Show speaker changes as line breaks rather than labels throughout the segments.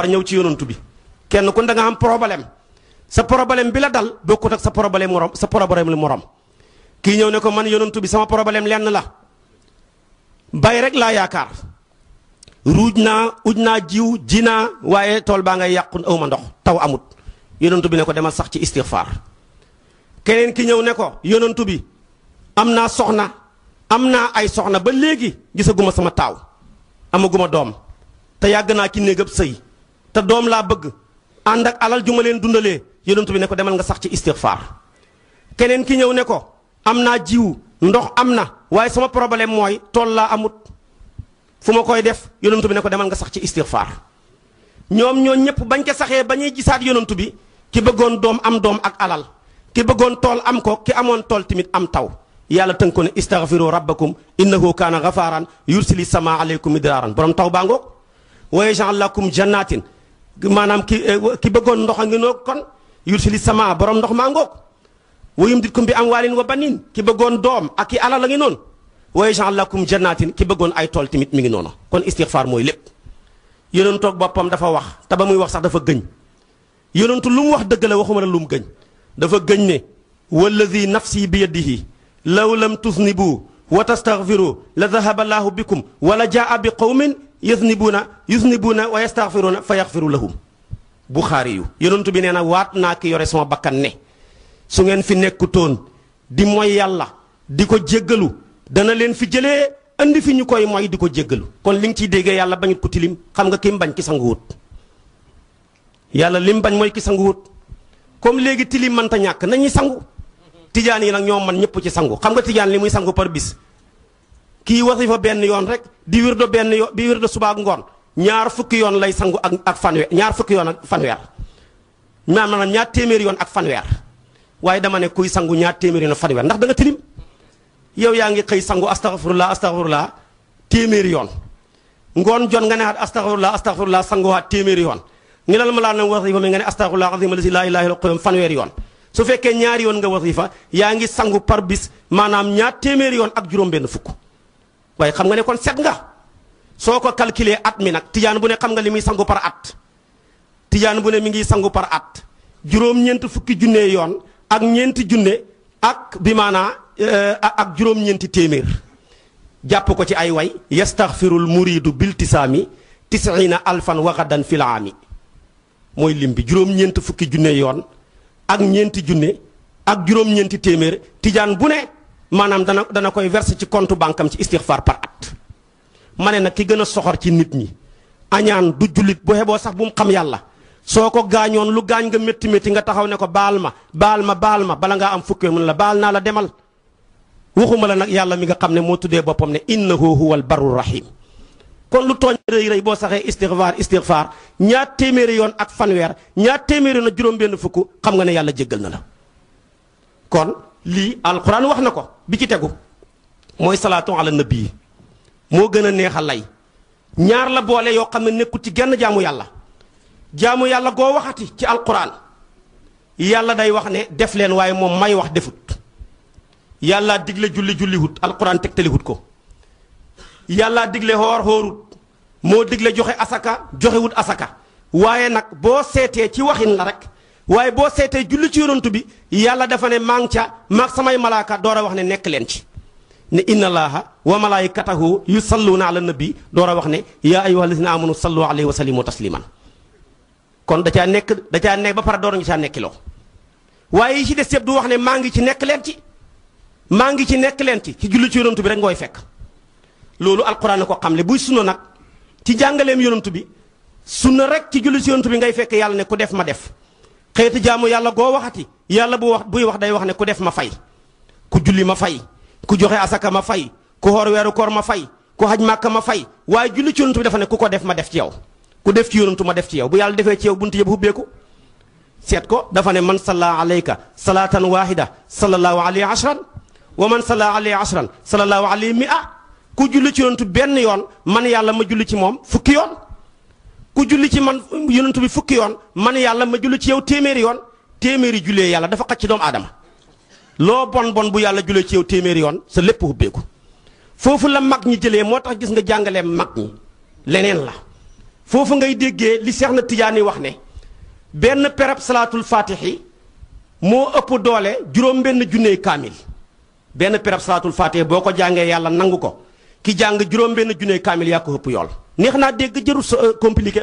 ñëw ci yonantu bi kenn ku da nga am problème sa problème bi la dal bokkut ak sa problème morom sa problème lu morom kii ñëw ne ko man yonantu bi sama problème lenn la bay rek laa yaakaar ruuj naa uj naa jiw ji naa waaye tool baa ngay yàqu awma ndox taw amut yonantu bi ne ko demal sax ci istixfaar keneen ki ñëw ne ko yonantu bi am naa soxna am naa ay soxna ba léegi gisaguma sama taaw amaguma doom te yàgg naa ci néegab sëy te doom laa bëgg ànd ak alal ju ma leen dundalee yonantu bi ne ko demal nga sax ci istixfaar keneen ki ñëw ne ko am naa jiw ndox am na waaye sama problème mooy tool laa amut fu ma koy def yonantu bi ne ko demal nga sax ci istixfaar ñoom ñoo ñëpp bañ ko saxee ba ñuy gisaat yonantu bi ki bëggoon doom am doom ak alal ki bëggoon tool am ko ki amoon tool tamit am taw yàlla tënk ko ne istaghfiru rabbakum innahu kaana ghafaran yursili sama aleykum midraaran borom taw baa ngoog wa yaj'al lakum jannatin maanaam ki bëggoon ndox a ngi noog kon yursili sama borom ndox maa ngoog wa yumditkum bi amwaalin wa banin ki bëggoon doom ak ki alal a ngi noonu wa yaj'al lakum jannatin ki bëggoon ay tool tamit mi ngi noonu kon istighfar mooy lépp yonentu boppam dafa wax te ba muy wax sax dafa gëñ yonentu lu mu wax dëgg la waxuma la lu mu gëñ dafa gëñ ne walladi nafsi bi yadihi law lam tusnibu wa tastaghfiru la dhahaba allahu bikum wala jaa bi qawmin yusnibuuna wa yastaghfiruuna fa yaghfiru lahum buxaari yu yonentu bi nee na waat naa ki yore sama bakkan ne su ngeen fi nekkutoon di mooy yàlla di ko jéggalu dana leen fi jëlee andi fi ñu koy mooy di ko jéggalu kon li nga ciy déggee yàlla bañut ko tilim xam nga kim bañ ki sanguwut yàlla lim bañ mooy ki sanguwut comme léegi tilim mënta ñàkk nañuy sangu tijaan yi nag ñoom man ñëpp ci sangu xam nga tijaan li muy sangu par bis kii wasifa benn yoon rek di wirdo benn yoon di wirdo suba ak ngoon ñaar fukki yoon lay sangu ak fanweer ñaar fukki yoon ak fanweer maanaam ñaar téeméeri yoon ak fanweer waaye dama ne kuy sangu ñaar téeméeri yoon ak fanweer ndax da nga tilim yow yaa ngi xëy sangu astaghfirullah téeméeri yoon ngoon jon nga ne astaghfirullah sanguwaat téeméeri yoon ngi lal ma laa na wasifa mi nga ne astaghfirullah azim allazi laa ilaaha illa huwa fanweeri yoon su fekkee ñaari yoon nga wasifa yaa ngi sangu par bis maanaam ñaar téeméeri yoon ak juróom-benn fukk waaye xam nga ne kon set nga soo ko calculer at mi nag tijaan bu ne xam nga li muy sangu par at tijaan bu ne mi ngi sangu par at juróom-ñeent fukki junne yoon ak ñeenti junne ak bi maanaa ak juróom-ñeenti téeméer jàpp ko ci ay way yastaghfirul muridu biltisaami tisina alfan waxadan fil aami mooy lim bi juróom-ñeent fukki junne yoon ak ñeenti junne ak juróom-ñeenti téeméer tijaan bu ne maanaam dana koy verser ci compte banque am ci istighfar par at ma ne nag ki gën a soxor ci nit ñi añaan du jullit bu xeboo sax bu mu xam yàlla soo ko gaañoon lu gaañ nga métti métti nga taxaw ne ko baal ma bala ngaa am fukki mun la baal naa la demal waxuma la nag yàlla mi nga xam ne moo tuddee boppam ne innahu huwal barru rahim kon lu tooñ rëy boo saxee istighfar ñaar téeméeri yoon ak fanweer ñaar téeméeri yoon ak juróom-benn fukk xam nga ne yàlla jéggal na la kon lii alquran wax na ko bi ci tegu mooy salaatu ala nabi moo gën a neex a lay ñaar la boole yoo xam ne nekkul ci genn jaamu yàlla goo waxati ci alquran yàlla day wax ne def leen waaye moom may wax defut yàlla digle julli wut alquran tegtaliwut ko yàlla digle xoorut moo digle joxe asaka joxewut asaka waaye nag boo seetee ci waxin la rek waaye boo seetee julli ci yonantu bi yàlla dafa ne maa ngi ca maag samay malaaka door a wax ne nekk leen ci ne inna allaha wa malaikatahu yusalluna ala nabi door a wax ne yaa ayyuha allazina amanu sallu alayhi wa sallimu tasliman kon da caa nekk ba pare door nga caa nekkiloo waaye yi ci des yëpp du wax ne maa ngi ci nekk leen ci ci julli ci yonantu bi rek ngooy fekk loolu alquran na ko xamle buy sunna nag ci jàngaleem yonantu bi sunna rek ci julli ci yonantu bi ngay fekk yàlla ne ku def ma def xeeti jaamu yàlla goo waxati yàlla buy wax day wax ne ku def ma fay ku julli ma fay ku joxe asaka ma fay ku xoor weeru koor ma fay ku xaj màkka ma fay waaye julli ci yonantu bi dafa ne ku ko def ma def ci yow ku def ci yonantu ma def ci yow bu yàlla defee ci yow buntu yëpp hubbeeku seet ko dafa ne man salla alayka salatan wahida sallallahu alayhi ashran wa man salla alayhi ashran sallallahu alayhi mi'a ku julli ci yonantu benn yoon man yàlla ma julli ci moom fukki yoon ku julli ci man yonantu bi fukki yoon man yàlla ma julli ci yow téeméeri yoon téeméeri jullee yàlla dafa xaj ci doomu aadama loo bon bu yàlla jullee ci yow téeméeri yoon sa lépp hubbeeku foofu la mag ñi jëlee moo tax gis nga jàngalee mag ñi leneen la foofu ngay déggee li Seex na Tijaani wax ne benn perab salaatul faatixi moo ëpp doole juróom benn junney kaamil. benn perab salaatul faatixi boo ko jàngee yàlla nangu ko ki jàng juróom benn junney kaamil yaa ko ëpp yool. neex naa dégg jërul compliqué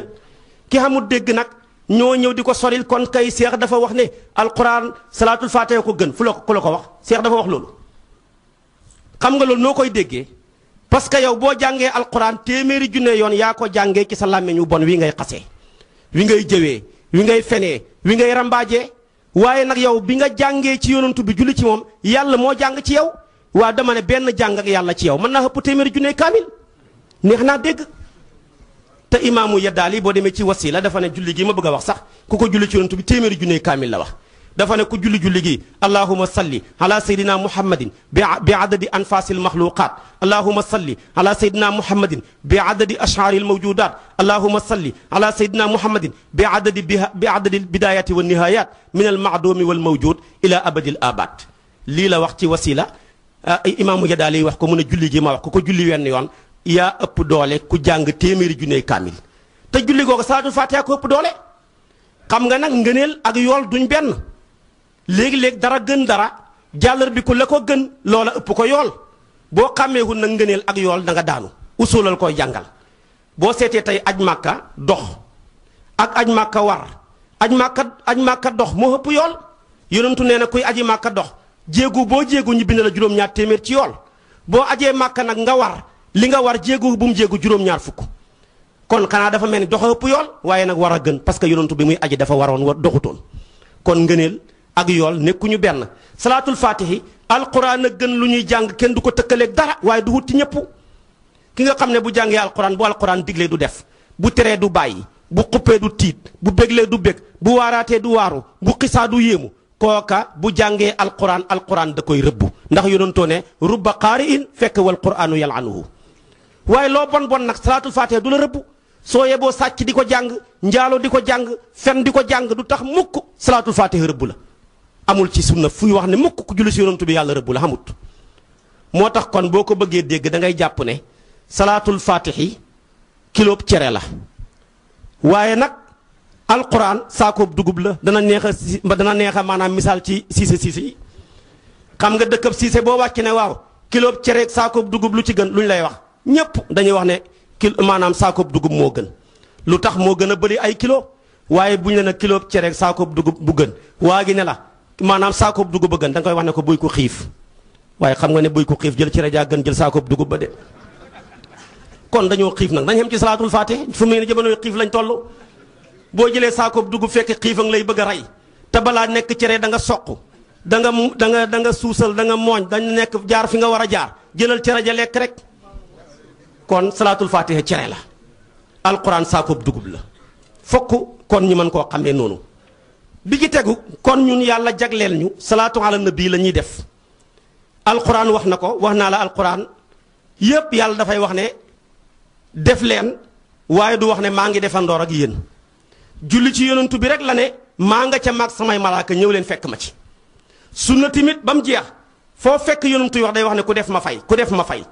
ki xamul dégg nag ñoo ñëw di ko soril kon kay Seex dafa wax ne alquran salaatul faatixi ko gën fu la ko ku la ko wax Seex dafa wax loolu. xam nga loolu noo koy déggee parce que yow boo jàngee alquran téeméeri junne yoon yaa ko jàngee ci sa làmmiñ wu bon wi ngay xasee wi ngay jëwee wi ngay fenee wi ngay rambaajee waaye nag yow bi nga jàngee ci yonantu bi julli ci moom yàlla moo jàng ci yow waa dama ne benn jàng ak yàlla ci yow mën naa ëpp téeméeri junne kaamil neex naa dégg. te imaamu Yaddaali boo demee ci wasila dafa ne julli gi ma bëgg a wax sax ku ko julli ci yonantu bi téeméeri junne kaamil la wax. dafa ne ku julli gi allahuma salli ala sayyidina muhammadin bi adadi anfasil maxluqat allahuma salli ala sayyidina muhammadin bi adadi ash'aril mawjudat allahuma salli ala sayyidina muhammadin bi adadi bidayati wa nihayat min al ma'dumi wal mawjud ila abadil abad lii la wax ci wasila imaamu Yadaali wax ko mu ne julli gi ma wax ko julli wenn yoon yaa ëpp doole ku jàng téeméeri junne kaamil te julli googu salaatul faatiha ko ëpp doole xam nga nag ngëneel ak yool duñ benn léegi-léegi dara gën dara jàllar bi ku la ko gën loola ëpp ko yool boo xàmmeewul nag ngëneel ak yool da nga daanu usulal koy jàngal boo seetee tey aj màkka dox ak aj màkka war aj màkka dox moo ëpp yool yonentu nee na kuy aji màkka dox jéegu boo jéegu ñu bind la juróom-ñaar téeméer ci yool boo ajee màkka nag nga war li nga war jéegu bu mu jéegu juróom-ñaar fukk kon xanaa dafa mel ni dox ëpp yool waaye nag war a gën parce que yonentu bi muy aji dafa waroon war doxutoon kon ngëneel ak yool nekkuñu benn salaatul faatihi alquran a gën lu ñuy jàng kenn du ko tëkkaleeg dara waaye du wuti ñëpp ki nga xam ne bu jàngee alquran bu alquran diglee du def bu teree du bàyyi bu xuppee du tiit bu béglee du bég bu waaraatee du waaru bu xisaa du yéemu kooka bu jàngee alquran da koy rëbbu ndax yonentoo ne rubba qaari'in fekk wal quranu yal'anuhu waaye loo bon bon nag salaatul faatihi du la rëbbu soo yeboo sàcc di ko jàng njaalo di ko jàng fen di ko jàng du tax mukk salaatul faatihi rëbbu la amul ci sunna fuy wax ne mukk ku julli si yonantu bi yàlla rëbbu la xamut moo tax kon boo ko bëggee dégg da ngay jàpp ne salaatul faatihi kiloob cere la waaye nag alquran saakoob dugub la dana neex a maanaam misaal ci siise yi xam nga dëkkab siise boo wàcc ne waaw kiloob cere ak saakoob dugub lu ci gën luñ lay wax ñépp dañuy wax ne maanaam saakoob dugub moo gën lu tax moo gën a bëri ay kilo waaye buñ ne nag kiloob cere ak saakoob dugub bu gën waa gi ne la maanaam saakoob dugub ba gën da nga koy wax ne ko buy ko xiif waaye xam nga ne buy ko xiif jël cere jaa gën jël saakoob dugub ba de kon dañoo xiif nag dañ xem ci salaatul faatihi fu mu ne jamono xiif lañ toll boo jëlee saakoob dugub fekk xiif a ngi lay bëgg a rey te balaa nekk cere da nga soq da nga suusal da nga mooñ dañ nekk jaar fi nga war a jaar jëlal cere ja lekk rek kon salaatul faatihi cere la alquran saakoob dugub la fokk kon ñu mën koo xamee noonu bi ci tegu kon ñun yàlla jagleel ñu salaatu ala nabi la ñuy def alquran wax na ko wax naa la alquran yépp yàlla dafay wax ne def leen waaye du wax ne maa ngi defandoor ak yéen julli ci yonantu bi rek la ne maa nga ca mag samay malaaka ñëw leen fekk ma ci sunna timit ba mu jeex foo fekk yonantu yi wax day wax ne ku def ma fay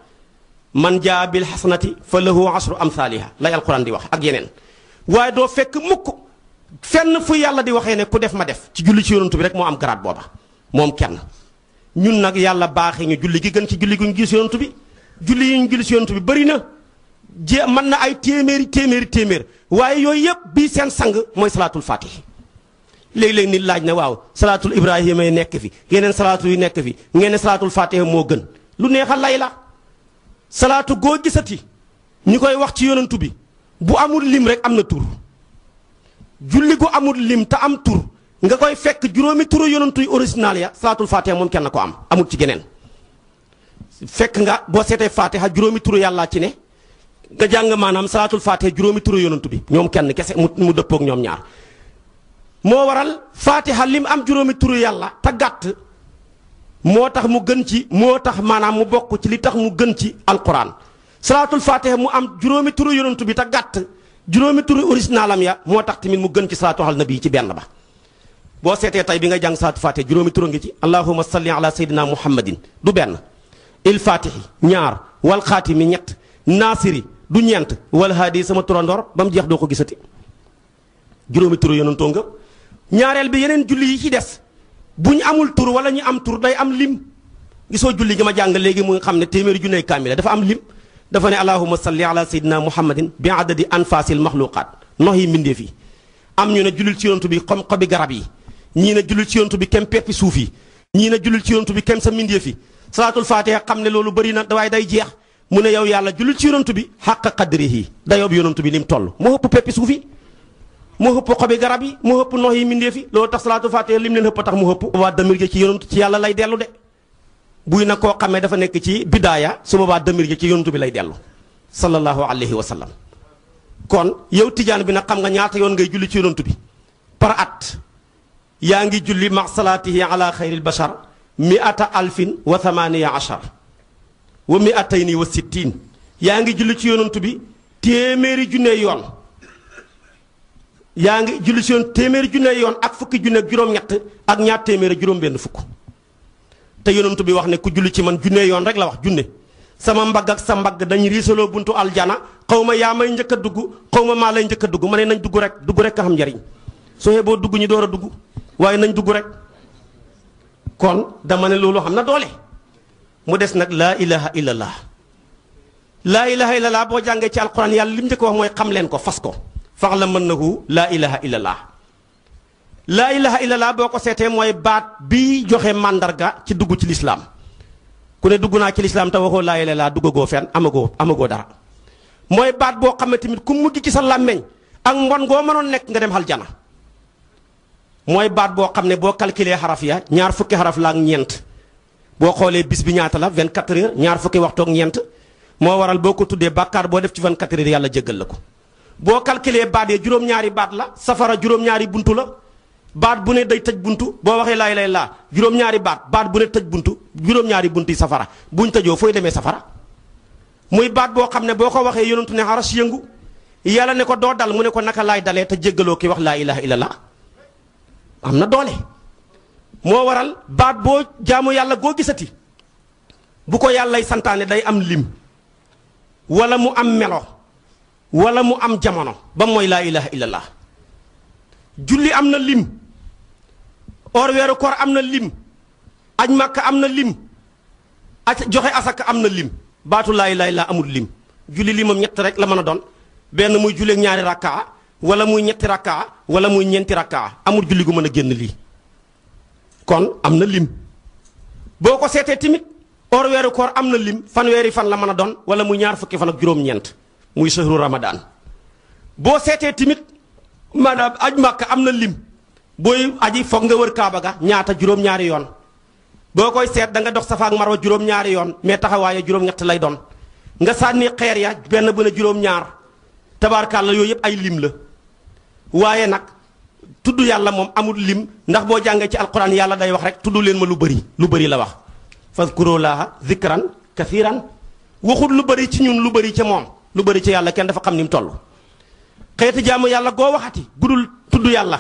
man jaa bil hasanati fa lahu ashru amthaliha lay alquran di wax ak yeneen waaye doo fekk mukk fenn fu yàlla di waxee ne ku def ma def ci julli ci yonantu bi rek moo am garaat booba moom kenn ñun nag yàlla baaxee ñu julli gi gën ci julli gu ñu julli ci yonantu bi julli yi ñu julli ci yonantu bi bëri na mën na ay téeméer waaye yooyu yëpp bii seen sang mooy salaatul faatihi léeg-léeg nit laaj na waaw salaatul ibrahima yi nekk fi yeneen salaatu yu nekk fi ngeen ne salaatul faatihi moo gën lu neex a lay la salaatu goo gisati ñu koy wax ci yonantu bi bu amul lim rek am na tur julli gu amul lim te am tur nga koy fekk juróomi turu yonantu yu original ya salaatul faatiha moom kenn ko am amul ci geneen fekk nga boo seetee faatiha juróomi turu yàllaa ci ne nga jàng maanaam salaatul faatiha juróomi turu yonantu bi ñoom kenn kese mu dëppoog ñoom ñaar moo waral faatiha lim am juróomi turu yàlla te gàtt moo tax mu gën ci moo tax maanaam mu bokk ci li tax mu gën ci alquran salaatul faatiha mu am juróomi turu yonantu bi te gàtt juróomi turu originalam ya moo tax tamit mu gën ci salaatu ala nabi ci benn ba boo seetee tey bi nga jàng salaatul faatiha juróomi turu ngi ci allahumma salli ala sayyidina muhammadin du benn il faatihi ñaar wal xaatimi ñett naasiri du ñeent wal haadi sama turandoor ba mu jeex doo ko gisati juróomi turu yonantoo nga ñaareel bi yeneen julli yi ci des bu ñu amul tur wala ñu am tur day am lim gisoo julli gi ma jàng léegi mu nga xam ne téeméeri junney kaamila dafa am lim dafa ne allahumma salli ala sayyidina muhammadin bi adadi anfasil maxluqaat nox yi mbindeef yi am ñu ne jullil ci yonantu bi comme xobi garab yi ñii ne jullil ci yonantu bi kem peppi suuf yi ñii ne jullil ci yonantu bi kem sa mbindeef yi salaatul fatiha xam ne loolu bëri na waaye day jeex mu ne yow yàlla jullil ci yonantu bi xàq qadrihi dayoob yonantu bi lim toll moo ëpp peppi suuf yi moo ëpp xobi garab yi moo ëpp nox yi mbindeef yi loolu tax salaatul fatiha lim leen ëpp tax mu ëpp waa damir gi ci yonantu ci yàlla lay dellu de buy nag koo xamee dafa nekk ci bidaaya su boobaa damir gi ci yonantu bi lay dellu sallallahu alayhi wa sallam kon yow tijaan bi nag xam nga ñaata yoon ngay julli ci yonantu bi par at yaa ngi julli ma salaatihi ala xayril bashar mi'ata alfin wa thamaniya ashar wa mi'atayni wa sittin yaa ngi julli ci yonantu bi téeméeri junne yoon yaa ngi julli ci yoon téeméeri junne yoon ak fukki junne ak juróom-ñett ak ñaar téeméeri juróom-benn fukk te yonantu bi wax ne ku julli ci man junne yoon rek la wax junne sama mbagg ak sa mbagg dañ riisaloo buntu aljana xaw ma yaa may njëkk a dugg xaw ma maa lay njëkk a dugg ma ne nañ dugg rek a xam njariñ soo xee boo dugg ñi door a dugg waaye nañ dugg rek kon dama ne loolu xam na doole mu des nag laa ilaha illallah laa ilaha illallah boo jàngee ci alquran yàlla li mu njëkk wax mooy xam leen ko fas ko fax la mën nahu laa ilaha illallah laa ilaha illallah boo ko seetee mooy baat bi joxe màndarga ci dugg ci lislaam ku ne dugg naa ci lislaam te waxoo laa ilaha illallah duggagoo fenn amagoo dara mooy baat boo xam ne tamit ku mujj ci sa làmmeñ ak mbon ngoo mënoon nekk nga dem aljana mooy baat boo xam ne boo calculé xaraf ya ñaar fukki xaraf la ak ñeent boo xoolee bis bi ñaata la 24 heures ñaar fukki waxtu ak ñeent moo waral boo ko tuddee bàkkaar boo def ci 24 heures yàlla jéggal la ko boo calculé baat yi juróom-ñaari baat la safara juróom-ñaari buntu la baat bu ne day tëj buntu boo waxee laa ilaaha illallaah juróom-ñaari baat bu ne tëj buntu juróom-ñaari buntu yi safara buñ tëjoo fooy demee safara muy baat boo xam ne boo ko waxee yonentu ne aras yëngu yàlla ne ko doo dal mu ne ko naka laay dalee te jéggaloo ki wax laa ilaaha illallaah am na doole moo waral baat boo jaamu yàlla goo gisati bu ko yàllay santaane day am lim wala mu am melo wala mu am jamono ba mooy laa ilaha illallah julli am na lim or weeru koor am na lim aj màkka am na lim joxe asaka am na lim baatu laa ilaha illallah amul lim julli limam ñett rek la mën a doon benn muy julleeg ñaari rakkaa wala muy ñetti rakkaa wala muy ñeenti rakkaa amul julli gu mën a génn lii kon am na lim boo ko seetee tamit or weeru koor am na lim fanweeri fan la mën a doon wala muy ñaar fukki fan ak juróom-ñeent muy sahru ramadan boo seetee tamit maanaam aj màkka am na lim booy aji foog nga wër kaaba ga ñaata juróom-ñaari yoon boo koy seet da nga dox safa ak marwa juróom-ñaari yoon mais taxawaaye juróom-ñett lay doon nga sànni xeer ya benn bu ne juróom-ñaar tabaarkàlla yooyu yëpp ay lim la waaye nag tudd yàlla moom amul lim ndax boo jàngee ci alquran yàlla day wax rek tudd leen ma lu bëri la wax fazkurulaaha zikran kathiran waxul lu bëri ci ñun lu bëri ca moom lu bëri ci yàlla kenn dafa xam ni mu toll xeeti jaamu yàlla goo waxati gudul tudd yàlla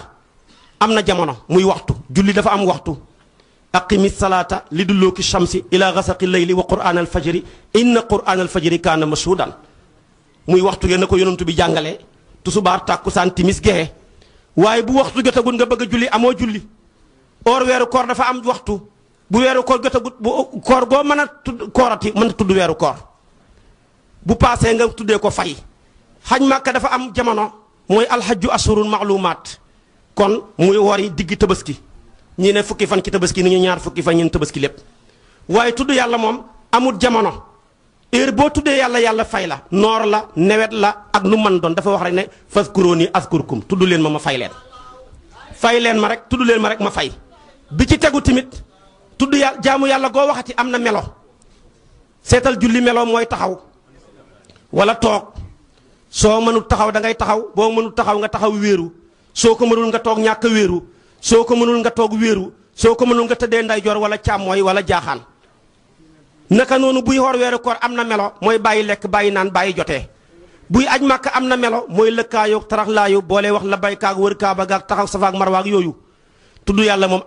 am na jamono muy waxtu julli dafa am waxtu aqimi salaata li dulluki shamsi ila gasaqi layli wa qur'an alfajri inna qur'an alfajri kaana mashhudan muy waxtu ngeen na ko yonantu bi jàngalee tusubaar tàkkusaan timis gexe waaye bu waxtu jotagul nga bëgg a julli amoo julli or weeru koor dafa am waxtu bu weeru koor jotagut bu koor goo mën a tudd koorati mën a tudd weeru koor bu paasee nga tuddee ko fay xaj màkka dafa am jamono mooy alxajju ashurun maalumaat kon muy wori diggi tabaski ñi ne fukki fan ci tabaski ni ñu ñaar fukki fan ñeen tabaski lépp waaye tudd yàlla moom amul jamono heure boo tuddee yàlla fay la noor la nawet la ak nu man doon dafa wax rek ne fazkuruni azkurkum tudd leen ma fay leen ma rek tudd leen ma rek ma fay bi ci tegu tamit tudd yàlla jaamu yàlla goo waxati am na melo seetal julli melo mooy taxaw wala toog soo mënul taxaw da ngay taxaw boo mënul taxaw nga taxaw wéeru soo ko mënul nga toog ñàkk wéeru soo ko mënul nga toog wéeru soo ko mënul nga tëddee ndeyjoor wala càmmooy wala jaaxaan naka noonu buy xoor weeru koor am na melo mooy bàyyi lekk bàyyi naan bàyyi jotee buy aj màkk am na melo mooy lëkkaayoo taraxlaayu boole wax la baykaag wër kaaba gaag taxaw safaak marwaag yooyu tudd yàlla moom